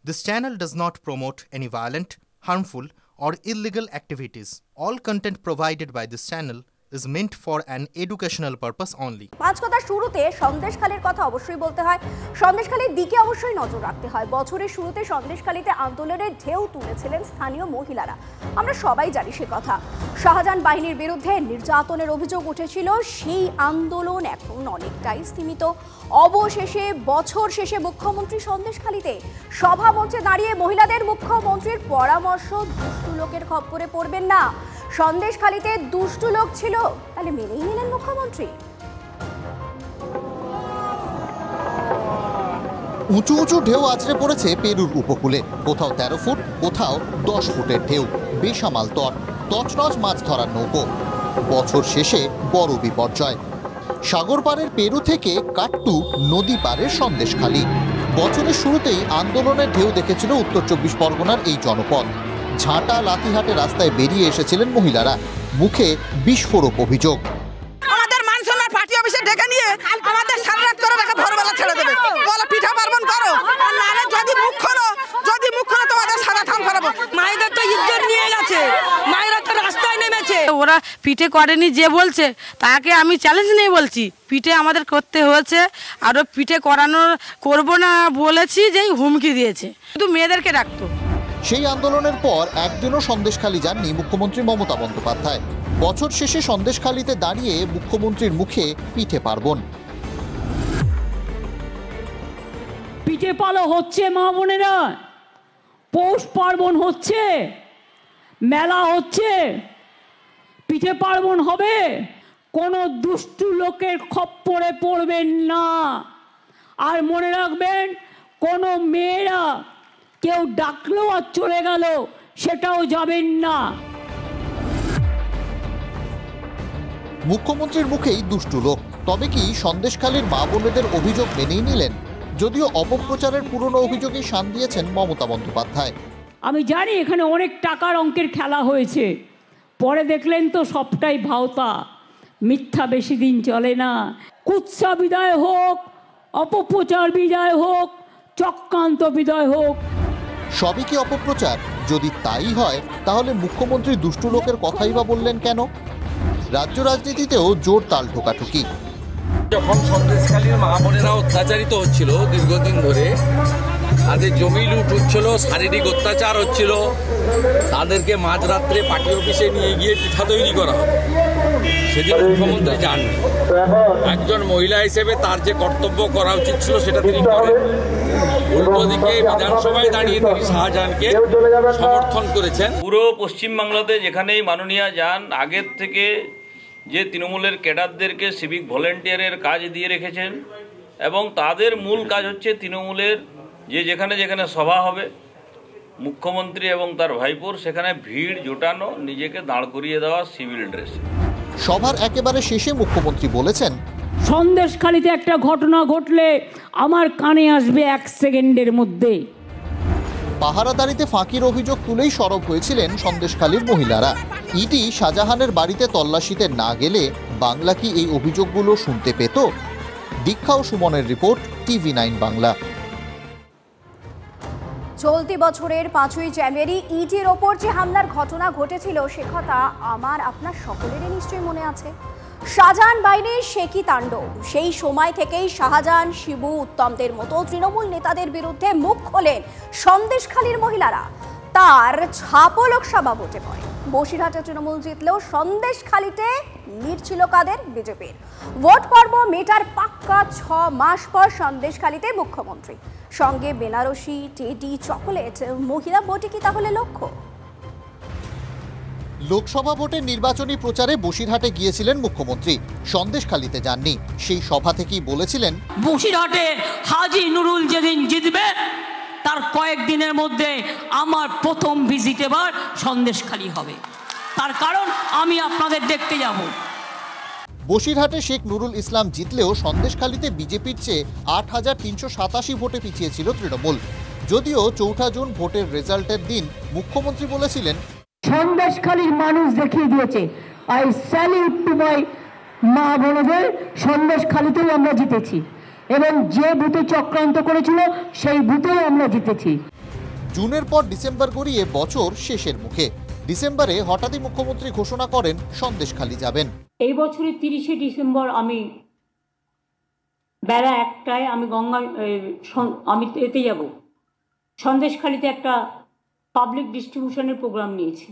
This channel does not promote any violent, harmful, or illegal activities. All content provided by this channel is meant for an educational purpose only. পাঁচ কথা শুরুতে সন্দেশখালীর কথা অবশ্যই বলতে হয়। সন্দেশখালীর দিকে অবশ্যই নজর রাখতে হয়। বছরের শুরুতে সন্দেশখালীতে আন্দোলনের ঢেউ তুলেছিলেন স্থানীয় মহিলারা। আমরা সবাই জানি সে কথা। শাহজাহান বাহিনীর বিরুদ্ধে নির্যাতনের অভিযোগ উঠেছিল। সেই আন্দোলন এখন অনেকটাই স্তীমিত। অবশেষে বছর শেষে মুখ্যমন্ত্রী সন্দেশখালীতে সভা মঞ্চে দাঁড়িয়ে মহিলাদের মুখ্যমন্ত্রীর পরামর্শ, দুষ্টু লোকের খপ্পরে পড়বেন না। সন্দেশখালীতে দুষ্টু লোক ছিল, তাহলে মেনেই নিলেন মুখ্যমন্ত্রী। উঁচু উঁচু ঢেউ আছড়ে পড়েছে পেরুর উপকূলে। কোথাও 13 ফুট, কোথাও 10 ফুটের ঢেউ। বেসামাল তট, তছনছ মাছ ধরার নৌকো। বছর শেষে বড় বিপর্যয়। সাগর পাড়ের পেরু থেকে কাট্টু নদী পাড়ের সন্দেশখালী। বছরের শুরুতেই আন্দোলনের ঢেউ দেখেছিল উত্তর 24 পরগনার এই জনপদ। ঝাঁটা লাঠিহাটে রাস্তায় বেরিয়ে এসেছিলেন মহিলারা, মুখে বিস্ফোরক অভিযোগ। আমাদের মানসোনার পার্টি অফিসে ডেকে নিয়ে আমাদের সারা রাত করে রেখে ভোরবেলা ছেড়ে দেবে, বলো পিঠা পার্বণ করো, আর নাহলে যদি মুখ খোলো তোমাদের সারা থাম করাবো। মায়েদের তো ইজ্জত নিয়ে গেছে, মায়েরা তো রাস্তায় নেমেছে। ওরা পিঠে করেনি যে বলছে তাকে আমি চ্যালেঞ্জ নিয়ে বলছি, পিঠে আমাদের করতে হয়েছে। আরও পিঠে করানো করবো না বলেছি, যেই হুমকি দিয়েছে, শুধু মেয়েদেরকে রাখতো। সেই আন্দোলনের পর একদিনও সন্দেশখালী যাননি মুখ্যমন্ত্রী মমতা বন্দ্যোপাধ্যায়। বছর শেষে সন্দেশখালীতে দাঁড়িয়ে মুখ্যমন্ত্রীর মুখে পিঠে পার্বণ। পিঠে পালো হচ্ছে মা বোনেরা, পৌষ পার্বণ হচ্ছে, মেলা হচ্ছে, পিঠে পার্বণ হবে। কোনো দুষ্টু লোকের খপ্পরে পড়বেন না। আর মনে রাখবেন, কোনো মেয়েরা কেউ ডাকলো আর চলে গেল সেটাও যাবেন না। মুখ্যমন্ত্রীর মুখেই দুষ্টু লোক। তবে কি সন্দেশখালীর মা বোনেদের অভিযোগ মেনেই নিলেন? যদিও অপপ্রচারের পুরনো অভিযোগেই শান দিয়েছেন মমতা বন্দ্যোপাধ্যায়। আমি জানি এখানে অনেক টাকার অঙ্কের খেলা হয়েছে, পরে দেখলেন তো সবটাই ভাওতা। মিথ্যা বেশি দিন চলে না। কুৎসা বিদায় হোক, অপপ্রচার বিদায় হোক, চক্রান্ত বিদায় হোক। সবই কি অপপ্রচার? যদি তাই হয় তাহলে মুখ্যমন্ত্রী দুষ্টু লোকের কথাই বা বললেন কেন? রাজ্য রাজনীতিতেও জোর তাল ঠোকাঠুকি। যখন সন্দেশখালীর মা বোনেরা অত্যাচারিত হচ্ছিল দীর্ঘদিন ধরে, তাদের জমি লুট হচ্ছিল, শারীরিক অত্যাচার হচ্ছিল, তাদেরকে মাঝরাত্রে পার্টি অফিসে নিয়ে গিয়ে পিঠা তৈরি করা হবে। সেদিন মুখ্যমন্ত্রী যাননি। একজন মহিলা হিসেবে তার যে কর্তব্য করা উচিত ছিল সেটা তিনি করেন। উল্টো দিকে বিধানসভায় দাঁড়িয়ে তিনি শাহজাহানকে সমর্থন করেছেন। পুরো পশ্চিমবাংলাতে যেখানেই মাননীয়া যান, আগের থেকে যে তৃণমূলের ক্যাডারদেরকে সিভিক ভলেন্টিয়ারের কাজ দিয়ে রেখেছেন, এবং তাদের মূল কাজ হচ্ছে তৃণমূলের যে যেখানে যেখানে সভা হবে, মুখ্যমন্ত্রী এবং তার ভাইপোর সেখানে ভিড় জোটানো, নিজেকে দাঁড় করিয়ে দেওয়া সিভিল ড্রেসে। সভার একেবারে শেষে মুখ্যমন্ত্রী বলেছেন, সন্দেশখালীতে একটা ঘটনা ঘটলে আমার কানে আসবে 1 সেকেন্ডের মধ্যে। পাহারাদারিতে ফাঁকির অভিযোগ তুলেই সরব হয়েছিলেন সন্দেশখালীর মহিলারা। ইডি শাহজাহানের বাড়িতে তল্লাশিতে না গেলে বাংলা কি এই অভিযোগগুলো শুনতে পেত? দীক্ষা ও সুমনের রিপোর্ট, TV9 বাংলা। চলতি বছরের 5ই জানুয়ারি ইডির ওপর যে হামলার ঘটনা ঘটেছিল সে কথা আমার আপনার সকলেরই নিশ্চয়ই মনে আছে। শাহজাহান বাহিনীর সে কি তাণ্ডব! সেই সময় থেকেই শাহজাহান, শিবু, উত্তমদের মতো তৃণমূল নেতাদের বিরুদ্ধে মুখ খোলেন সন্দেশখালীর মহিলারা। তার ছাপও লোকসভা ভোটে পড়ে। বসিরহাটে তৃণমূল জিতলেও সন্দেশখালীতে লিড ছিল কাদের? বিজেপির। ভোট পর্ব মেটার পাক্কা 6 মাস পর সন্দেশখালীতে মুখ্যমন্ত্রী, সঙ্গে বেনারসি, টেডি, চকোলেট। মহিলা ভোটে কি তাহলে লক্ষ্য? লোকসভা ভোটের নির্বাচনী প্রচারে বসিরহাটে গিয়েছিলেন মুখ্যমন্ত্রী, সন্দেশখালীতে যাননি। সেই সভা থেকেই বলেছিলেন, বসিরহাটে হাজী নুরুল যেদিন জিতবে তার কয়েকদিনের মধ্যে আমার প্রথম ভিজিট এবার সন্দেশখালী হবে। তার কারণ আমি আপনাদের দেখতে যাব। বসিরহাটে শেখ নুরুল ইসলাম জিতলেও সন্দেশখালীতে বিজেপির চেয়ে 8,387 ভোটে পিছিয়েছিল তৃণমূল। যদিও 4 জুন ভোটের রেজাল্টের দিন মুখ্যমন্ত্রী বলেছিলেন, সন্দেশখালীর মানুষ দেখিয়ে দিয়েছে, আই স্যালিউট টু মাই মা বোনদের, সন্দেশখালীতেও আমরা জিতেছি এবং যে বুথে চক্রান্ত করেছিল সেই বুথেও আমরা জিতেছি। জুনের পর ডিসেম্বর গড়িয়ে বছর শেষের মুখে। ডিসেম্বরে হঠাৎই মুখ্যমন্ত্রী ঘোষণা করেন সন্দেশখালী যাবেন। এই বছরের 30শে ডিসেম্বর আমি বেলা 1টায় আমি এতে যাব, সন্দেশখালীতে একটা পাবলিক ডিস্ট্রিবিউশনের প্রোগ্রাম নিয়েছি।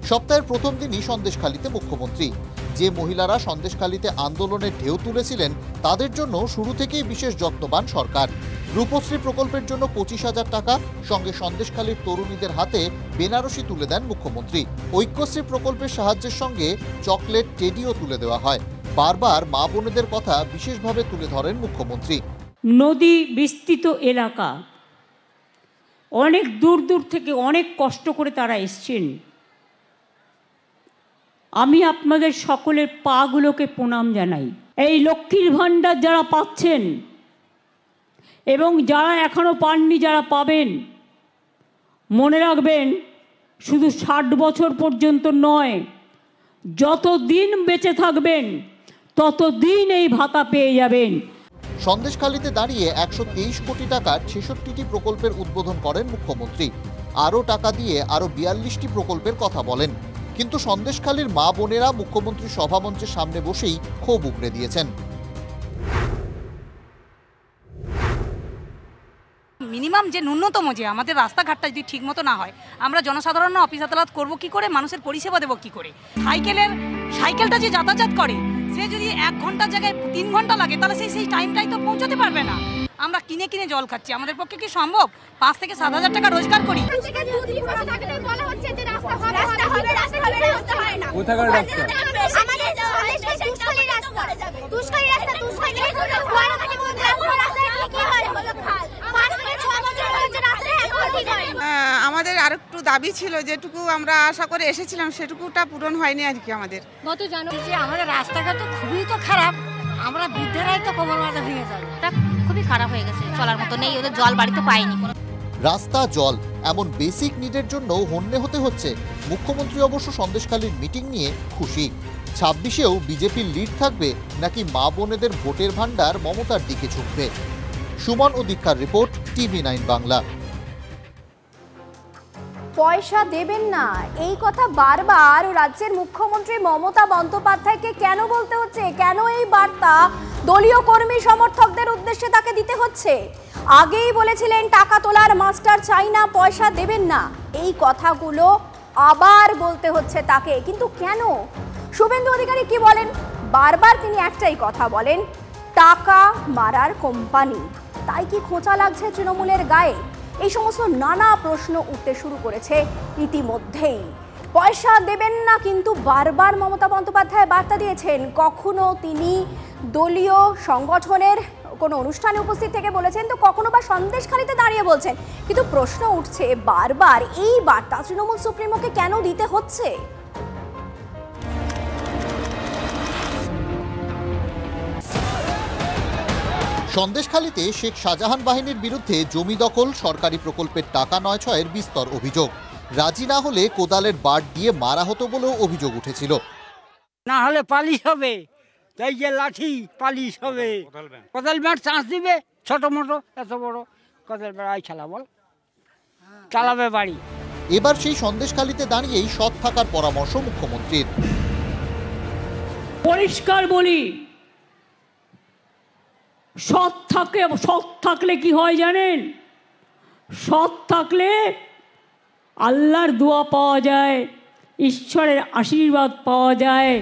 সপ্তাহের প্রথম দিনই সন্দেশখালীতে মুখ্যমন্ত্রী। যে মহিলারা সন্দেশখালীতে আন্দোলনের ঢেউ তুলেছিলেন তাদের জন্য শুরু থেকেই বিশেষ যত্নবান সরকার। রূপশ্রী প্রকল্পের জন্য 25,000 টাকা, সঙ্গে সন্দেশখালীর তরুণীদের হাতে বেনারসি তুলে দেন মুখ্যমন্ত্রী। ঐক্যশ্রী প্রকল্পের সাহায্যের সঙ্গে চকলেট, টেডিও তুলে দেওয়া হয়। বারবার মা বোনেদের কথা বিশেষভাবে তুলে ধরেন মুখ্যমন্ত্রী। নদী বিস্তৃত এলাকা, অনেক দূর দূর থেকে অনেক কষ্ট করে তারা এসছেন। আমি আপনাদের সকলের পাগুলোকে প্রণাম জানাই। এই লক্ষ্মীর ভাণ্ডার যারা পাচ্ছেন এবং যারা এখনো পাননি, যারা পাবেন, মনে রাখবেন শুধু 60 বছর পর্যন্ত নয়, যতদিন বেঁচে থাকবেন ততদিন এই ভাতা পেয়ে যাবেন। সন্দেশখালীতে দাঁড়িয়ে 123 কোটি টাকার 66টি প্রকল্পের উদ্বোধন করেন মুখ্যমন্ত্রী। আরও টাকা দিয়ে আরও 42টি প্রকল্পের কথা বলেন। কিন্তু সন্দেশখালীর মা বোনেরা মুখ্যমন্ত্রী সভামঞ্চের সামনে বসেই ক্ষোভ উগড়ে দিয়েছেন। মিনিমাম যে ন্যূনতম যে আমাদের রাস্তাঘাটটা যদি ঠিক মতো না হয়, আমরা জনসাধারণ অফিস আদালত করবো কি করে, মানুষের পরিষেবা দেবো কি করে? সাইকেলটা যে যাতায়াত করে সে যদি 1 ঘন্টার জায়গায় 3 ঘন্টা লাগে, তাহলে সেই টাইমটাই তো পৌঁছতে পারবে না। আমরা কিনে কিনে জল খাচ্ছি, আমাদের পক্ষে কি সম্ভব 5 থেকে 7,000 টাকা রোজগার করি? আমাদের আর একটু দাবি ছিল, যেটুকু আমরা আশা করে এসেছিলাম সেটুকুটা পূরণ হয়নি আর কি। আমাদের রাস্তাঘাট তো খুবই তো খারাপ, আমরা বৃদ্ধরাই তো কোমর মাথা ভেঙে যাবে, খুবই খারাপ হয়ে গেছে, চলার মতো নেই। ওদের জল বাড়িতে পাইনি। রাস্তা, জল এমন বেসিক নিডের জন্য হন্যে হতে হচ্ছে। মুখ্যমন্ত্রী অবশ্য সন্দেশখালীর মিটিং নিয়ে খুশি। 26এও বিজেপির লিড থাকবে নাকি মা বোনেদের ভোটের ভান্ডার মমতার দিকে ঝুঁকবে? সুমন ও দীক্ষার রিপোর্ট, TV9 বাংলা। পয়সা দেবেন না, এই কথা বারবার রাজ্যের মুখ্যমন্ত্রী মমতা বন্দ্যোপাধ্যায়কে কেন বলতে হচ্ছে? কেন এই বার্তা দলীয় কর্মী সমর্থকদের উদ্দেশ্যে তাকে দিতে হচ্ছে? আগেই বলেছিলেন টাকা তোলার মাস্টার চাই না, পয়সা দেবেন না। এই কথাগুলো আবার বলতে হচ্ছে তাকে, কিন্তু কেন? শুভেন্দু অধিকারী কি বলেন? বারবার তিনি একটাই কথা বলেন, টাকা মারার কোম্পানি। তাই কি খোঁচা লাগছে তৃণমূলের গায়ে? এই সমস্ত নানা প্রশ্ন উঠতে শুরু করেছে ইতিমধ্যেই। পয়সা দেবেন না, কিন্তু বারবার মমতা বন্দ্যোপাধ্যায় বার্তা দিয়েছেন। কখনো তিনি দলীয় সংগঠনের কোনো অনুষ্ঠানে উপস্থিত থেকে বলেছেন, তো কখনো বা সন্দেশখালীতে দাঁড়িয়ে বলছেন। কিন্তু প্রশ্ন উঠছে বারবার, এই বার্তা তৃণমূল সুপ্রিমোকে কেন দিতে হচ্ছে? সন্দেশখালীতে শেখ শাহজাহান বাহিনীর বিরুদ্ধে জমি দখল, সরকারি প্রকল্পের টাকা নয় ছয়ের বিস্তর অভিযোগ। রাজি না হলে কোদালের বাট দিয়ে মারা হতো বলেও অভিযোগ উঠেছিল। না হলে পালিশ হবে, তাই যে লাঠি পালিশ হবে, কোদাল ব্যাট চান্স দিবে, ছোট মোটো এত বড় কোদাল ব্যাট খেলা বল চালাবে বাড়ি। এবার সেই সন্দেশখালীতে দাঁড়িয়েই সৎ থাকার পরামর্শ মুখ্যমন্ত্রীর। পরিষ্কার বলি, সৎ থাকলে কি হয় জানেন? সৎ থাকলে আল্লাহর দোয়া পাওয়া যায়, ঈশ্বরের আশীর্বাদ পাওয়া যায়।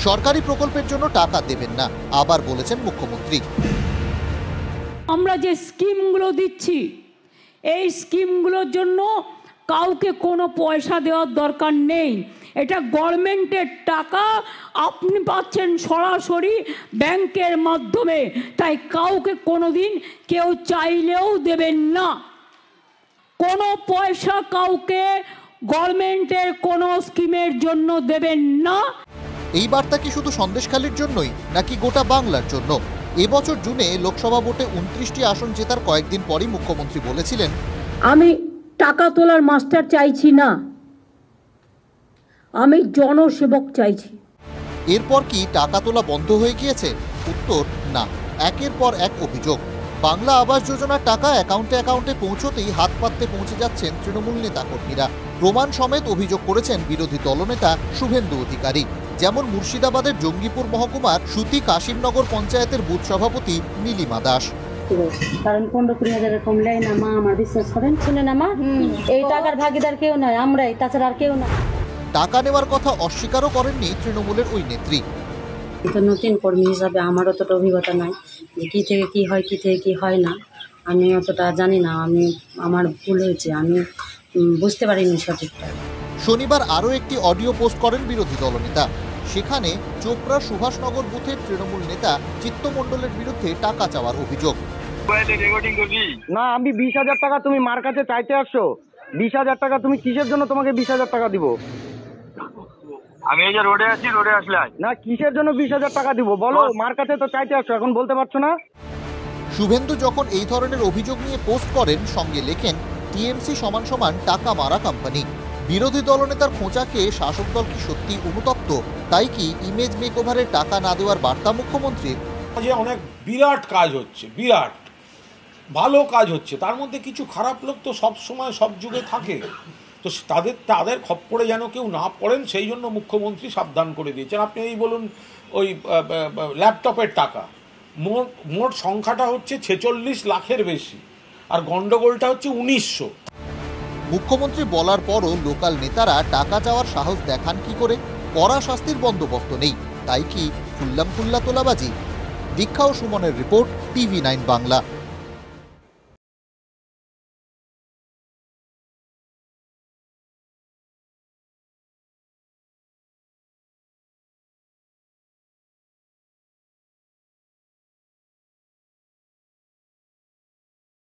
সরকারি প্রকল্পের জন্য টাকা দেবেন না, আবার বলেছেন মুখ্যমন্ত্রী। আমরা যে স্কিমগুলো দিচ্ছি, এই স্কিমগুলোর জন্য কাউকে কোনো পয়সা দেওয়ার দরকার নেই। এটা গভর্নমেন্টের টাকা, আপনি পাচ্ছেন সরাসরি ব্যাংকের মাধ্যমে। তাই কাউকে কোনোদিন কেউ চাইলেও দেবেন না। কোনো পয়সা কাউকে গভর্নমেন্টের কোনো স্কিমের জন্য দেবেন না। এই বার্তা কি শুধু সন্দেশখালীর জন্যই নাকি গোটা বাংলার জন্য? এবছর জুনে লোকসভা ভোটে 29টি আসন জেতার কয়েকদিন পরই মুখ্যমন্ত্রী বলেছিলেন, আমি টাকা তোলার মাস্টার চাইছি না, আমি জনসেবক চাইছি। এরপর কি টাকা তোলা বন্ধ হয়ে গিয়েছে? উত্তর না। একের পর এক অভিযোগ। বাংলা আবাস যোজনার টাকা অ্যাকাউন্টে পৌঁছতেই হাত পাততে পৌঁছে যাচ্ছেন তৃণমূল নেতা কর্মীরা। প্রমাণ সমেত অভিযোগ করেছেন বিরোধী দলনেতা শুভেন্দু অধিকারী। যেমন মুর্শিদাবাদের জঙ্গিপুর মহকুমার সুতি কাশিমনগর পঞ্চায়েতের বুথ সভাপতি নীলিমা দাস। কারণ 15-20 কম লেয় না মা, আমার বিশ্বাস করেন, শুনেন মা, এই টাকার ভাগিদার কেউ নয়, আমরাই, তাছাড়া আর কেউ না। টাকা নেওয়ার কথা অস্বীকারও করেননি তৃণমূলের ওই নেত্রী। নতুন কর্মী হিসাবে আমার অতটা অভিজ্ঞতা নাই যে কী থেকে কী হয়, কী থেকে কী হয় না, আমি অতটা জানি না। আমার ভুল হয়েছে, আমি বুঝতে পারিনি সঠিকটা। শনিবার আরও একটি অডিও পোস্ট করেন বিরোধী দলনেতা। সেখানে চোপড়া সুভাষনগর বুথের তৃণমূল নেতা চিত্তমণ্ডলের বিরুদ্ধে টাকা চাওয়ার অভিযোগ। না, আমি 20,000 টাকা তুমি মার কাছে চাইতে আসছো। 20,000 টাকা তুমি কিসের জন্য? তোমাকে 20,000 টাকা দিব। আমি এই যে রোডে আছি, রোডে আসলে না, কিসের জন্য 20,000 টাকা দিব বলো? মার কাছে তো চাইতে আসছো, এখন বলতে পারছো না? শুভেন্দু যখন এই ধরনের অভিযোগ নিয়ে পোস্ট করেন, সঙ্গে লেখেন টিএমসি সমান টাকা মারা কোম্পানি। বিরোধী দলনেতার খোঁচাকে শাসক দল কি সত্যি অনুতপ্ত? তাই কি ইমেজ মেকওভারের টাকা না দেওয়ার বার্তা মুখ্যমন্ত্রীর? অনেক বিরাট কাজ হচ্ছে, বিরাট ভালো কাজ হচ্ছে, তার মধ্যে কিছু খারাপ লোক তো সব সময় সব যুগে থাকে, তো তাদের খপ্পরে যেন কেউ না পড়েন সেই জন্য মুখ্যমন্ত্রী সাবধান করে দিয়েছেন। আপনি এই বলুন, ওই ল্যাপটপের টাকা মোট সংখ্যাটা হচ্ছে 46 লাখের বেশি, আর গন্ডগোলটা হচ্ছে 1900। মুখ্যমন্ত্রী বলার পরও লোকাল নেতারা টাকা চাওয়ার সাহস দেখান কি করে? কড়া শাস্তির বন্দোবস্ত নেই, তাই কি খুল্লা তোলাবাজি? দীক্ষা ও সুমনের রিপোর্ট, TV9 বাংলা।